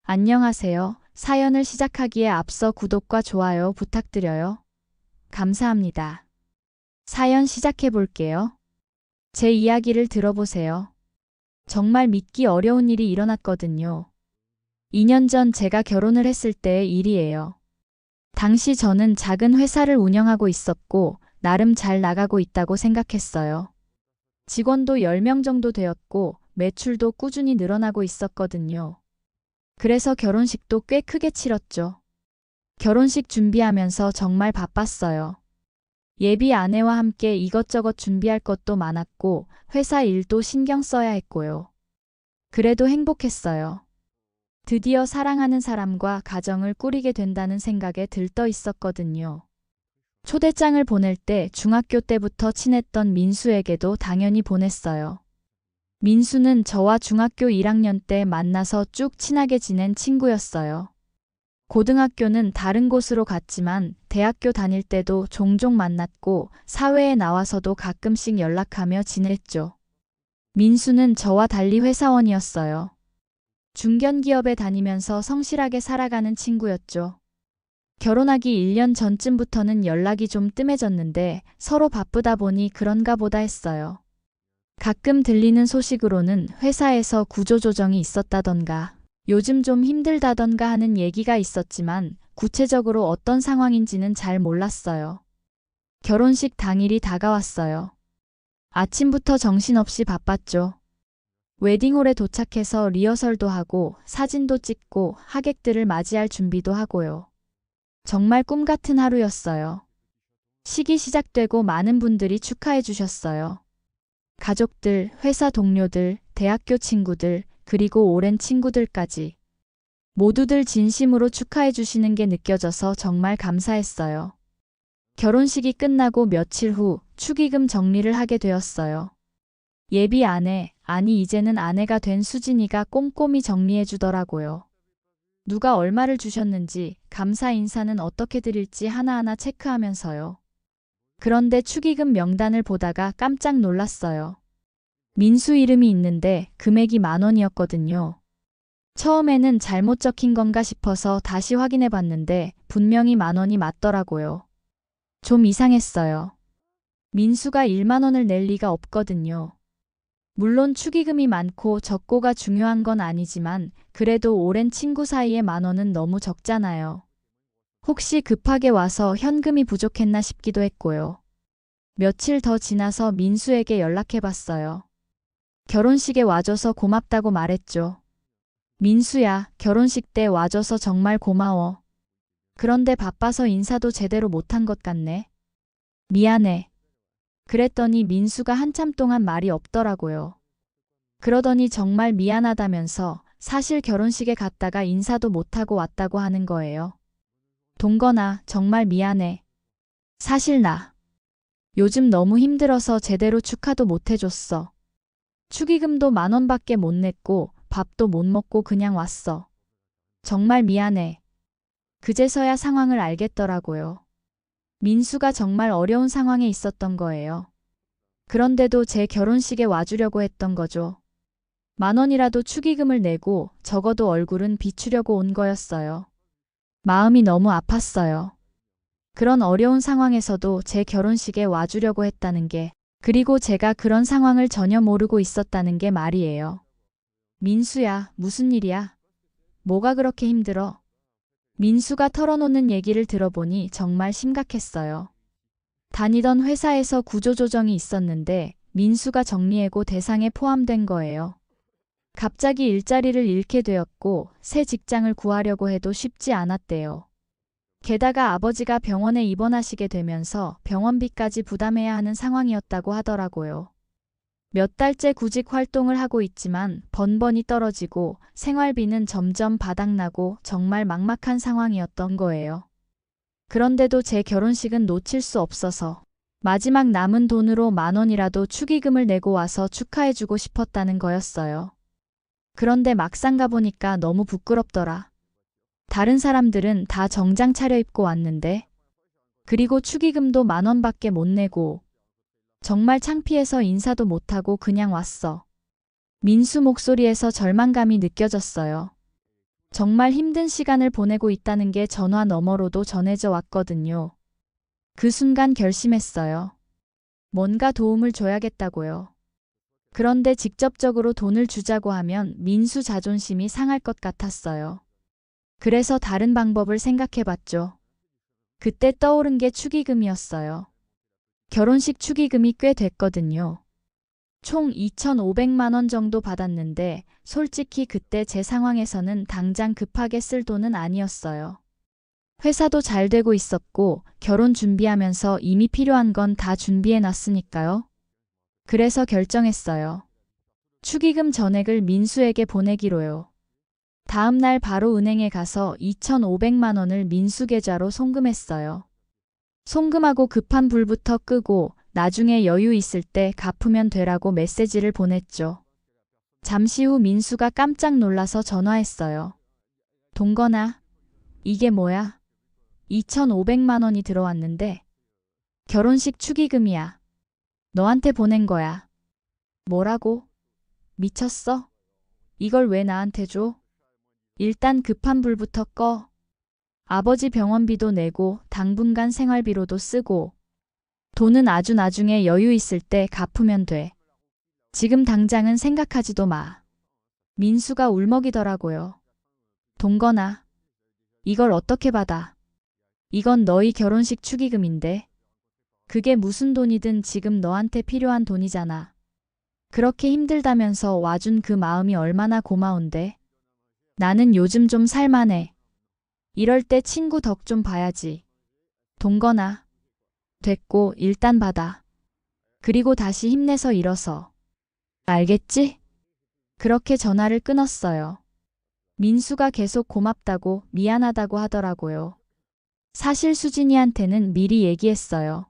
안녕하세요. 사연을 시작하기에 앞서 구독과 좋아요 부탁드려요. 감사합니다. 사연 시작해 볼게요. 제 이야기를 들어보세요. 정말 믿기 어려운 일이 일어났거든요. 2년 전 제가 결혼을 했을 때의 일이에요. 당시 저는 작은 회사를 운영하고 있었고, 나름 잘 나가고 있다고 생각했어요. 직원도 10명 정도 되었고, 매출도 꾸준히 늘어나고 있었거든요. 그래서 결혼식도 꽤 크게 치렀죠. 결혼식 준비하면서 정말 바빴어요. 예비 아내와 함께 이것저것 준비할 것도 많았고, 회사 일도 신경 써야 했고요. 그래도 행복했어요. 드디어 사랑하는 사람과 가정을 꾸리게 된다는 생각에 들떠 있었거든요. 초대장을 보낼 때 중학교 때부터 친했던 민수에게도 당연히 보냈어요. 민수는 저와 중학교 1학년 때 만나서 쭉 친하게 지낸 친구였어요. 고등학교는 다른 곳으로 갔지만 대학교 다닐 때도 종종 만났고 사회에 나와서도 가끔씩 연락하며 지냈죠. 민수는 저와 달리 회사원이었어요. 중견기업에 다니면서 성실하게 살아가는 친구였죠. 결혼하기 1년 전쯤부터는 연락이 좀 뜸해졌는데 서로 바쁘다 보니 그런가 보다 했어요. 가끔 들리는 소식으로는 회사에서 구조조정이 있었다던가 요즘 좀 힘들다던가 하는 얘기가 있었지만 구체적으로 어떤 상황인지는 잘 몰랐어요. 결혼식 당일이 다가왔어요. 아침부터 정신없이 바빴죠. 웨딩홀에 도착해서 리허설도 하고 사진도 찍고 하객들을 맞이할 준비도 하고요. 정말 꿈 같은 하루였어요. 식이 시작되고 많은 분들이 축하해 주셨어요. 가족들, 회사 동료들, 대학교 친구들, 그리고 오랜 친구들까지 모두들 진심으로 축하해 주시는 게 느껴져서 정말 감사했어요. 결혼식이 끝나고 며칠 후 축의금 정리를 하게 되었어요. 예비 아내, 아니 이제는 아내가 된 수진이가 꼼꼼히 정리해 주더라고요. 누가 얼마를 주셨는지, 감사 인사는 어떻게 드릴지 하나하나 체크하면서요. 그런데 축의금 명단을 보다가 깜짝 놀랐어요. 민수 이름이 있는데 금액이 10,000원이었거든요. 처음에는 잘못 적힌 건가 싶어서 다시 확인해 봤는데 분명히 10,000원이 맞더라고요. 좀 이상했어요. 민수가 10,000원을 낼 리가 없거든요. 물론 축의금이 많고 적고가 중요한 건 아니지만 그래도 오랜 친구 사이에 10,000원은 너무 적잖아요. 혹시 급하게 와서 현금이 부족했나 싶기도 했고요. 며칠 더 지나서 민수에게 연락해 봤어요. 결혼식에 와줘서 고맙다고 말했죠. 민수야, 결혼식 때 와줘서 정말 고마워. 그런데 바빠서 인사도 제대로 못한 것 같네. 미안해. 그랬더니 민수가 한참 동안 말이 없더라고요. 그러더니 정말 미안하다면서 사실 결혼식에 갔다가 인사도 못하고 왔다고 하는 거예요. 동건아, 정말 미안해. 사실 나 요즘 너무 힘들어서 제대로 축하도 못 해줬어. 축의금도 10,000원밖에 못 냈고 밥도 못 먹고 그냥 왔어. 정말 미안해. 그제서야 상황을 알겠더라고요. 민수가 정말 어려운 상황에 있었던 거예요. 그런데도 제 결혼식에 와주려고 했던 거죠. 10,000원이라도 축의금을 내고 적어도 얼굴은 비추려고 온 거였어요. 마음이 너무 아팠어요. 그런 어려운 상황에서도 제 결혼식에 와주려고 했다는 게, 그리고 제가 그런 상황을 전혀 모르고 있었다는 게 말이에요. 민수야, 무슨 일이야? 뭐가 그렇게 힘들어? 민수가 털어놓는 얘기를 들어보니 정말 심각했어요. 다니던 회사에서 구조조정이 있었는데 민수가 정리해고 대상에 포함된 거예요. 갑자기 일자리를 잃게 되었고 새 직장을 구하려고 해도 쉽지 않았대요. 게다가 아버지가 병원에 입원하시게 되면서 병원비까지 부담해야 하는 상황이었다고 하더라고요. 몇 달째 구직 활동을 하고 있지만 번번이 떨어지고 생활비는 점점 바닥나고 정말 막막한 상황이었던 거예요. 그런데도 제 결혼식은 놓칠 수 없어서 마지막 남은 돈으로 10,000원이라도 축의금을 내고 와서 축하해주고 싶었다는 거였어요. 그런데 막상 가보니까 너무 부끄럽더라. 다른 사람들은 다 정장 차려입고 왔는데, 그리고 축의금도 10,000원밖에 못 내고 정말 창피해서 인사도 못하고 그냥 왔어. 민수 목소리에서 절망감이 느껴졌어요. 정말 힘든 시간을 보내고 있다는 게 전화 너머로도 전해져 왔거든요. 그 순간 결심했어요. 뭔가 도움을 줘야겠다고요. 그런데 직접적으로 돈을 주자고 하면 민수 자존심이 상할 것 같았어요. 그래서 다른 방법을 생각해 봤죠. 그때 떠오른 게 축의금이었어요. 결혼식 축의금이 꽤 됐거든요. 총 2,500만 원 정도 받았는데 솔직히 그때 제 상황에서는 당장 급하게 쓸 돈은 아니었어요. 회사도 잘 되고 있었고 결혼 준비하면서 이미 필요한 건 다 준비해 놨으니까요. 그래서 결정했어요. 축의금 전액을 민수에게 보내기로요. 다음 날 바로 은행에 가서 2,500만 원을 민수 계좌로 송금했어요. 송금하고 급한 불부터 끄고 나중에 여유 있을 때 갚으면 되라고 메시지를 보냈죠. 잠시 후 민수가 깜짝 놀라서 전화했어요. 동건아, 이게 뭐야? 2,500만 원이 들어왔는데 결혼식 축의금이야. 너한테 보낸 거야. 뭐라고? 미쳤어? 이걸 왜 나한테 줘? 일단 급한 불부터 꺼. 아버지 병원비도 내고 당분간 생활비로도 쓰고 돈은 아주 나중에 여유 있을 때 갚으면 돼. 지금 당장은 생각하지도 마. 민수가 울먹이더라고요. 동건아, 이걸 어떻게 받아? 이건 너희 결혼식 축의금인데. 그게 무슨 돈이든 지금 너한테 필요한 돈이잖아. 그렇게 힘들다면서 와준 그 마음이 얼마나 고마운데. 나는 요즘 좀 살만해. 이럴 때 친구 덕 좀 봐야지. 동건아, 됐고 일단 받아. 그리고 다시 힘내서 일어서. 알겠지? 그렇게 전화를 끊었어요. 민수가 계속 고맙다고 미안하다고 하더라고요. 사실 수진이한테는 미리 얘기했어요.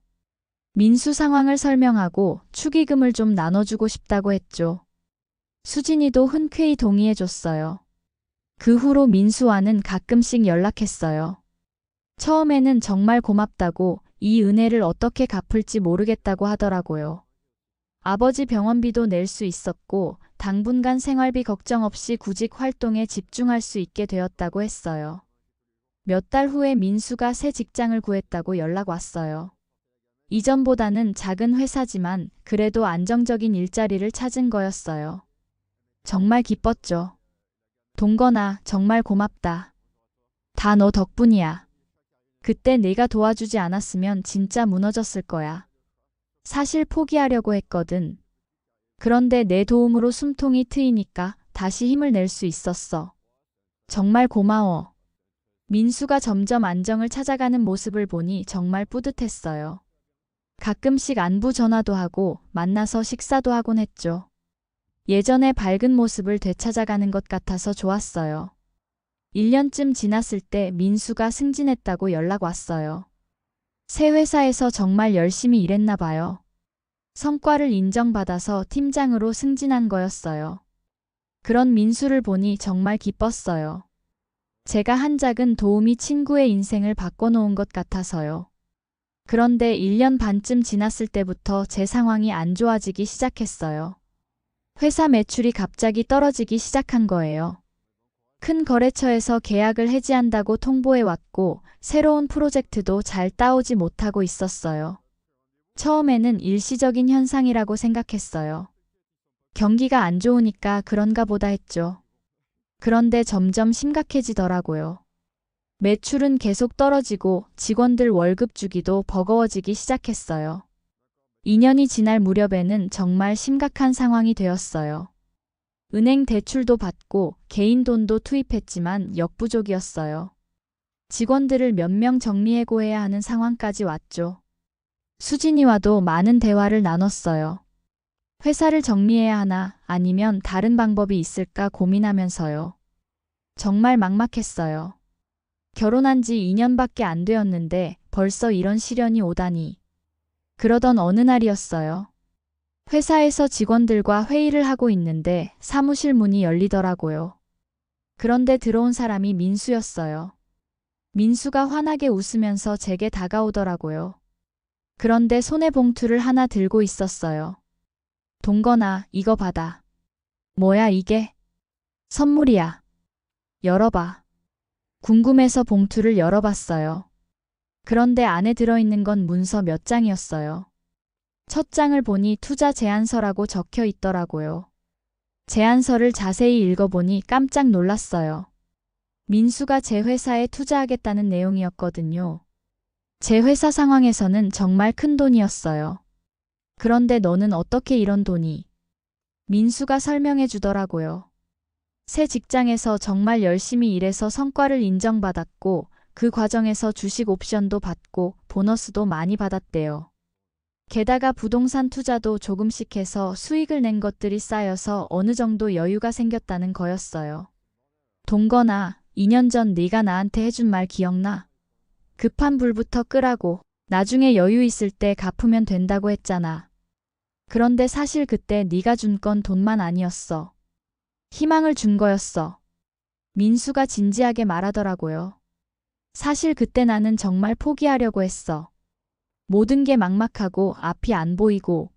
민수 상황을 설명하고 축의금을 좀 나눠주고 싶다고 했죠. 수진이도 흔쾌히 동의해줬어요. 그 후로 민수와는 가끔씩 연락했어요. 처음에는 정말 고맙다고 이 은혜를 어떻게 갚을지 모르겠다고 하더라고요. 아버지 병원비도 낼 수 있었고 당분간 생활비 걱정 없이 구직 활동에 집중할 수 있게 되었다고 했어요. 몇 달 후에 민수가 새 직장을 구했다고 연락 왔어요. 이전보다는 작은 회사지만 그래도 안정적인 일자리를 찾은 거였어요. 정말 기뻤죠. 동건아, 정말 고맙다. 다 너 덕분이야. 그때 내가 도와주지 않았으면 진짜 무너졌을 거야. 사실 포기하려고 했거든. 그런데 내 도움으로 숨통이 트이니까 다시 힘을 낼 수 있었어. 정말 고마워. 민수가 점점 안정을 찾아가는 모습을 보니 정말 뿌듯했어요. 가끔씩 안부 전화도 하고 만나서 식사도 하곤 했죠. 예전의 밝은 모습을 되찾아가는 것 같아서 좋았어요. 1년쯤 지났을 때 민수가 승진했다고 연락 왔어요. 새 회사에서 정말 열심히 일했나 봐요. 성과를 인정받아서 팀장으로 승진한 거였어요. 그런 민수를 보니 정말 기뻤어요. 제가 한 작은 도움이 친구의 인생을 바꿔놓은 것 같아서요. 그런데 1년 반쯤 지났을 때부터 제 상황이 안 좋아지기 시작했어요. 회사 매출이 갑자기 떨어지기 시작한 거예요. 큰 거래처에서 계약을 해지한다고 통보해 왔고 새로운 프로젝트도 잘 따오지 못하고 있었어요. 처음에는 일시적인 현상이라고 생각했어요. 경기가 안 좋으니까 그런가 보다 했죠. 그런데 점점 심각해지더라고요. 매출은 계속 떨어지고 직원들 월급 주기도 버거워지기 시작했어요. 2년이 지날 무렵에는 정말 심각한 상황이 되었어요. 은행 대출도 받고 개인 돈도 투입했지만 역부족이었어요. 직원들을 몇 명 정리해고해야 하는 상황까지 왔죠. 수진이와도 많은 대화를 나눴어요. 회사를 정리해야 하나 아니면 다른 방법이 있을까 고민하면서요. 정말 막막했어요. 결혼한 지 2년밖에 안 되었는데 벌써 이런 시련이 오다니. 그러던 어느 날이었어요. 회사에서 직원들과 회의를 하고 있는데 사무실 문이 열리더라고요. 그런데 들어온 사람이 민수였어요. 민수가 환하게 웃으면서 제게 다가오더라고요. 그런데 손에 봉투를 하나 들고 있었어요. 동건아, 이거 받아. 뭐야 이게? 선물이야. 열어봐. 궁금해서 봉투를 열어봤어요. 그런데 안에 들어있는 건 문서 몇 장이었어요. 첫 장을 보니 투자 제안서라고 적혀 있더라고요. 제안서를 자세히 읽어보니 깜짝 놀랐어요. 민수가 제 회사에 투자하겠다는 내용이었거든요. 제 회사 상황에서는 정말 큰 돈이었어요. 그런데 너는 어떻게 이런 돈이? 민수가 설명해 주더라고요. 새 직장에서 정말 열심히 일해서 성과를 인정받았고 그 과정에서 주식 옵션도 받고 보너스도 많이 받았대요. 게다가 부동산 투자도 조금씩 해서 수익을 낸 것들이 쌓여서 어느 정도 여유가 생겼다는 거였어요. 동건아, 2년 전 네가 나한테 해준 말 기억나? 급한 불부터 끄라고 나중에 여유 있을 때 갚으면 된다고 했잖아. 그런데 사실 그때 네가 준 건 돈만 아니었어. 희망을 준 거였어. 민수가 진지하게 말하더라고요. 사실 그때 나는 정말 포기하려고 했어. 모든 게 막막하고 앞이 안 보이고.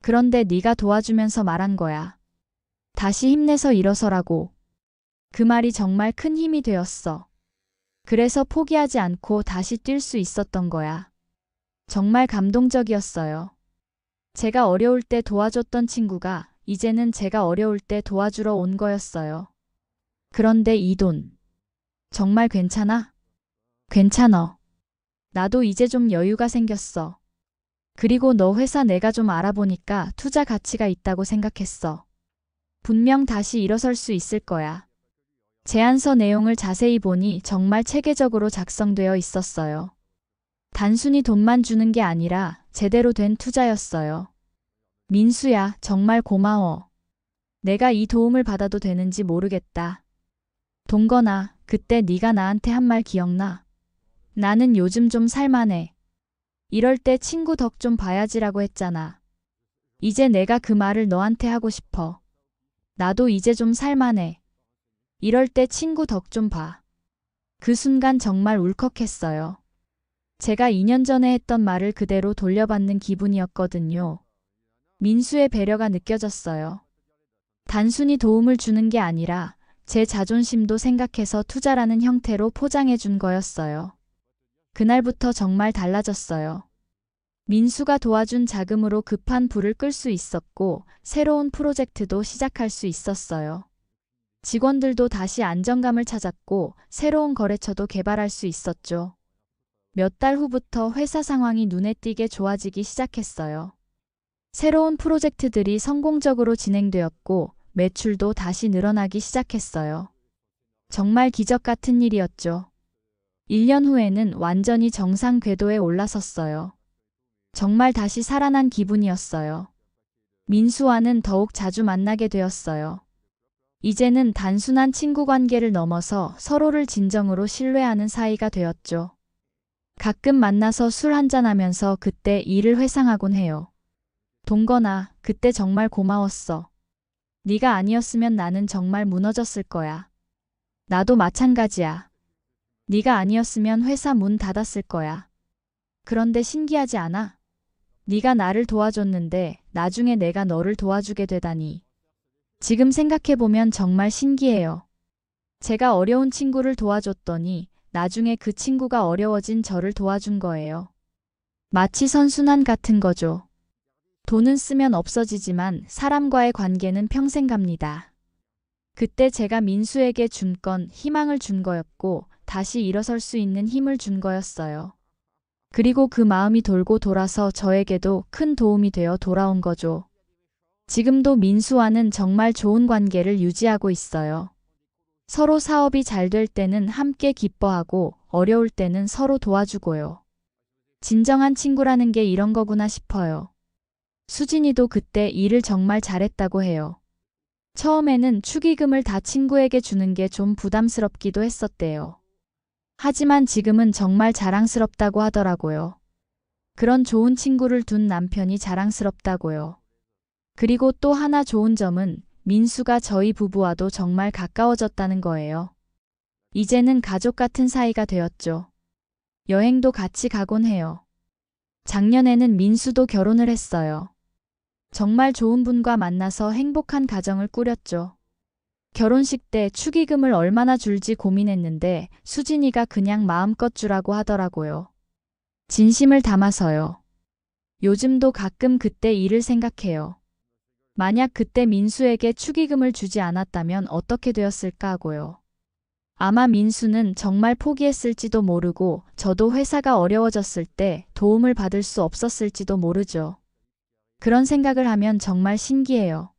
그런데 네가 도와주면서 말한 거야. 다시 힘내서 일어서라고. 그 말이 정말 큰 힘이 되었어. 그래서 포기하지 않고 다시 뛸 수 있었던 거야. 정말 감동적이었어요. 제가 어려울 때 도와줬던 친구가 이제는 제가 어려울 때 도와주러 온 거였어요. 그런데 이 돈. 정말 괜찮아? 괜찮어. 나도 이제 좀 여유가 생겼어. 그리고 너 회사 내가 좀 알아보니까 투자 가치가 있다고 생각했어. 분명 다시 일어설 수 있을 거야. 제안서 내용을 자세히 보니 정말 체계적으로 작성되어 있었어요. 단순히 돈만 주는 게 아니라 제대로 된 투자였어요. 민수야, 정말 고마워. 내가 이 도움을 받아도 되는지 모르겠다. 동건아, 그때 네가 나한테 한 말 기억나? 나는 요즘 좀 살만해. 이럴 때 친구 덕 좀 봐야지라고 했잖아. 이제 내가 그 말을 너한테 하고 싶어. 나도 이제 좀 살만해. 이럴 때 친구 덕 좀 봐. 그 순간 정말 울컥했어요. 제가 2년 전에 했던 말을 그대로 돌려받는 기분이었거든요. 민수의 배려가 느껴졌어요. 단순히 도움을 주는 게 아니라 제 자존심도 생각해서 투자라는 형태로 포장해 준 거였어요. 그날부터 정말 달라졌어요. 민수가 도와준 자금으로 급한 불을 끌 수 있었고 새로운 프로젝트도 시작할 수 있었어요. 직원들도 다시 안정감을 찾았고 새로운 거래처도 개발할 수 있었죠. 몇 달 후부터 회사 상황이 눈에 띄게 좋아지기 시작했어요. 새로운 프로젝트들이 성공적으로 진행되었고 매출도 다시 늘어나기 시작했어요. 정말 기적 같은 일이었죠. 1년 후에는 완전히 정상 궤도에 올라섰어요. 정말 다시 살아난 기분이었어요. 민수와는 더욱 자주 만나게 되었어요. 이제는 단순한 친구 관계를 넘어서 서로를 진정으로 신뢰하는 사이가 되었죠. 가끔 만나서 술 한잔하면서 그때 일을 회상하곤 해요. 동건아, 그때 정말 고마웠어. 네가 아니었으면 나는 정말 무너졌을 거야. 나도 마찬가지야. 네가 아니었으면 회사 문 닫았을 거야. 그런데 신기하지 않아? 네가 나를 도와줬는데 나중에 내가 너를 도와주게 되다니. 지금 생각해보면 정말 신기해요. 제가 어려운 친구를 도와줬더니 나중에 그 친구가 어려워진 저를 도와준 거예요. 마치 선순환 같은 거죠. 돈은 쓰면 없어지지만 사람과의 관계는 평생 갑니다. 그때 제가 민수에게 준 건 희망을 준 거였고 다시 일어설 수 있는 힘을 준 거였어요. 그리고 그 마음이 돌고 돌아서 저에게도 큰 도움이 되어 돌아온 거죠. 지금도 민수와는 정말 좋은 관계를 유지하고 있어요. 서로 사업이 잘 될 때는 함께 기뻐하고 어려울 때는 서로 도와주고요. 진정한 친구라는 게 이런 거구나 싶어요. 수진이도 그때 일을 정말 잘했다고 해요. 처음에는 축의금을 다 친구에게 주는 게 좀 부담스럽기도 했었대요. 하지만 지금은 정말 자랑스럽다고 하더라고요. 그런 좋은 친구를 둔 남편이 자랑스럽다고요. 그리고 또 하나 좋은 점은 민수가 저희 부부와도 정말 가까워졌다는 거예요. 이제는 가족 같은 사이가 되었죠. 여행도 같이 가곤 해요. 작년에는 민수도 결혼을 했어요. 정말 좋은 분과 만나서 행복한 가정을 꾸렸죠. 결혼식 때 축의금을 얼마나 줄지 고민했는데 수진이가 그냥 마음껏 주라고 하더라고요. 진심을 담아서요. 요즘도 가끔 그때 일을 생각해요. 만약 그때 민수에게 축의금을 주지 않았다면 어떻게 되었을까 하고요. 아마 민수는 정말 포기했을지도 모르고 저도 회사가 어려워졌을 때 도움을 받을 수 없었을지도 모르죠. 그런 생각을 하면 정말 신기해요.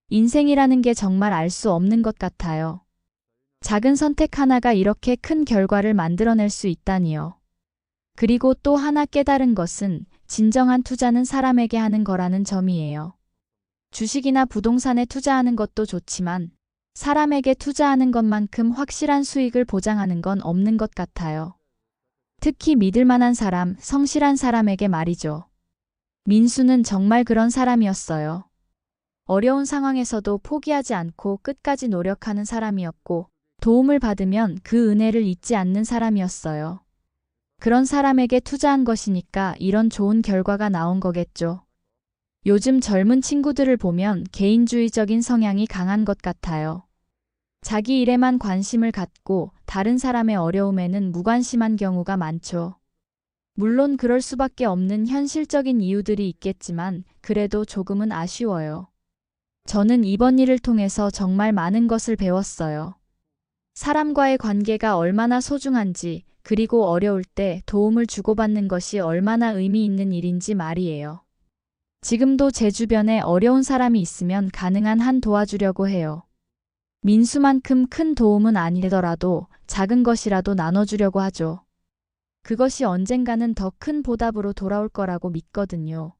인생이라는 게 정말 알 수 없는 것 같아요. 작은 선택 하나가 이렇게 큰 결과를 만들어낼 수 있다니요. 그리고 또 하나 깨달은 것은 진정한 투자는 사람에게 하는 거라는 점이에요. 주식이나 부동산에 투자하는 것도 좋지만 사람에게 투자하는 것만큼 확실한 수익을 보장하는 건 없는 것 같아요. 특히 믿을 만한 사람, 성실한 사람에게 말이죠. 민수는 정말 그런 사람이었어요. 어려운 상황에서도 포기하지 않고 끝까지 노력하는 사람이었고 도움을 받으면 그 은혜를 잊지 않는 사람이었어요. 그런 사람에게 투자한 것이니까 이런 좋은 결과가 나온 거겠죠. 요즘 젊은 친구들을 보면 개인주의적인 성향이 강한 것 같아요. 자기 일에만 관심을 갖고 다른 사람의 어려움에는 무관심한 경우가 많죠. 물론 그럴 수밖에 없는 현실적인 이유들이 있겠지만 그래도 조금은 아쉬워요. 저는 이번 일을 통해서 정말 많은 것을 배웠어요. 사람과의 관계가 얼마나 소중한지, 그리고 어려울 때 도움을 주고받는 것이 얼마나 의미 있는 일인지 말이에요. 지금도 제 주변에 어려운 사람이 있으면 가능한 한 도와주려고 해요. 민수만큼 큰 도움은 아니더라도 작은 것이라도 나눠주려고 하죠. 그것이 언젠가는 더 큰 보답으로 돌아올 거라고 믿거든요.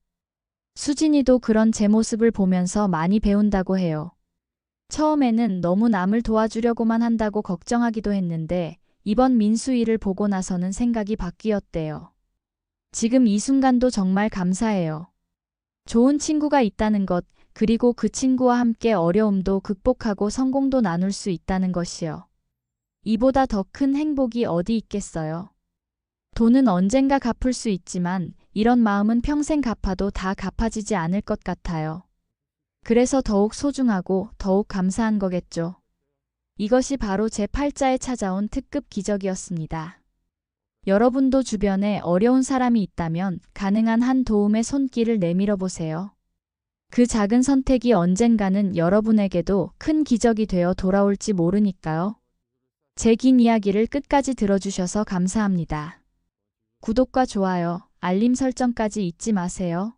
수진이도 그런 제 모습을 보면서 많이 배운다고 해요. 처음에는 너무 남을 도와주려고만 한다고 걱정하기도 했는데 이번 민수 일을 보고 나서는 생각이 바뀌었대요. 지금 이 순간도 정말 감사해요. 좋은 친구가 있다는 것, 그리고 그 친구와 함께 어려움도 극복하고 성공도 나눌 수 있다는 것이요. 이보다 더 큰 행복이 어디 있겠어요. 돈은 언젠가 갚을 수 있지만 이런 마음은 평생 갚아도 다 갚아지지 않을 것 같아요. 그래서 더욱 소중하고 더욱 감사한 거겠죠. 이것이 바로 제 팔자에 찾아온 특급 기적이었습니다. 여러분도 주변에 어려운 사람이 있다면 가능한 한 도움의 손길을 내밀어 보세요. 그 작은 선택이 언젠가는 여러분에게도 큰 기적이 되어 돌아올지 모르니까요. 제 긴 이야기를 끝까지 들어주셔서 감사합니다. 구독과 좋아요, 알림 설정까지 잊지 마세요.